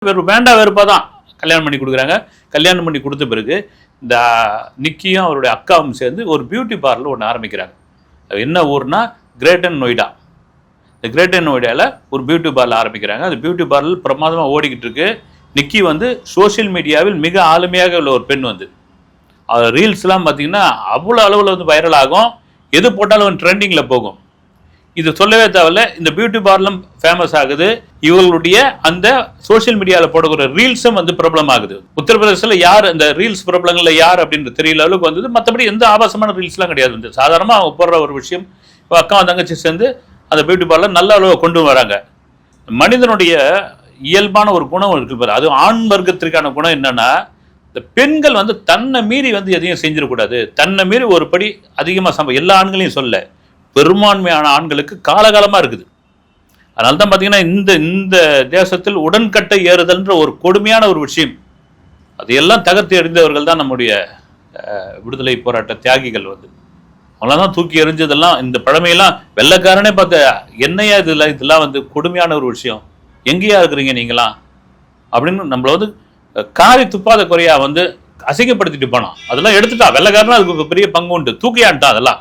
வேண்டா வெறுப்பாக தான் கல்யாணம் பண்ணி கொடுக்குறாங்க. கல்யாணம் பண்ணி கொடுத்த பிறகு இந்த நிக்கியும் அவருடைய அக்காவும் சேர்ந்து ஒரு பியூட்டி பார்லர் ஒன்று ஆரம்பிக்கிறாங்க. என்ன ஊர்னா கிரேட்டர் நொய்டா. இந்த கிரேட்டர் நொய்டாவில் ஒரு பியூட்டி பார்லர் ஆரம்பிக்கிறாங்க. அந்த பியூட்டி பார்லர் பிரமாதமாக ஓடிக்கிட்டு இருக்கு. நிக்கி சோஷியல் மீடியாவில் மிக ஆளுமையாக உள்ள ஒரு பெண் ரீல்ஸ்லாம் பார்த்தீங்கன்னா அவ்வளோ அளவில் வைரல் ஆகும். எது போட்டாலும் ட்ரெண்டிங்கில் போகும். இது சொல்லவே தேவையில்ல. இந்த பியூட்டி பார்லரும் ஃபேமஸ் ஆகுது. இவங்களுடைய அந்த சோஷியல் மீடியாவில் போடக்கூடிய ரீல்ஸும் பிரபலம் ஆகுது. உத்தரப்பிரதேசத்தில் யார் இந்த ரீல்ஸ் பிரபலங்களில் யார் அப்படின்ற தெரியல அளவுக்கு வந்தது. மற்றபடி எந்த ஆபாசமான ரீல்ஸ்லாம் கிடையாது. சாதாரணமாக அவங்க போடுற ஒரு விஷயம். அக்கா தங்கச்சி சேர்ந்து அந்த பியூட்டி பார்லர் நல்ல அளவு கொண்டு வராங்க. மனிதனுடைய இயல்பான ஒரு குணம் இருக்கு. அது ஆண் வர்க்கத்திற்கான குணம் என்னன்னா, இந்த பெண்கள் தன்னை மீறி எதையும் செஞ்சிடக்கூடாது. தன்னை மீறி ஒரு படி அதிகமாக எல்லா ஆண்களையும் சொல்ல, பெரும்பான்மையான ஆண்களுக்கு காலகாலமாக இருக்குது. அதனால தான் பார்த்தீங்கன்னா இந்த தேசத்தில் உடன்கட்டை ஏறுதல்ன்ற ஒரு கொடுமையான ஒரு விஷயம். அதையெல்லாம் தகர்த்து எறிந்தவர்கள் தான் நம்முடைய விடுதலை போராட்ட தியாகிகள். அவங்களாம் தூக்கி எறிஞ்சதெல்லாம் இந்த பழமையெல்லாம் வெள்ளைக்காரனே பார்த்த என்னையா இதெல்லாம் கொடுமையான ஒரு விஷயம். எங்கேயா இருக்கிறீங்க நீங்களாம் அப்படின்னு நம்மள காரி துப்பாத குறையா அசிங்கப்படுத்திட்டு போனோம். அதெல்லாம் எடுத்துட்டா வெள்ளைக்காரனா அதுக்கு பெரிய பங்கு உண்டு. தூக்கியான்ட்டான் அதெல்லாம்.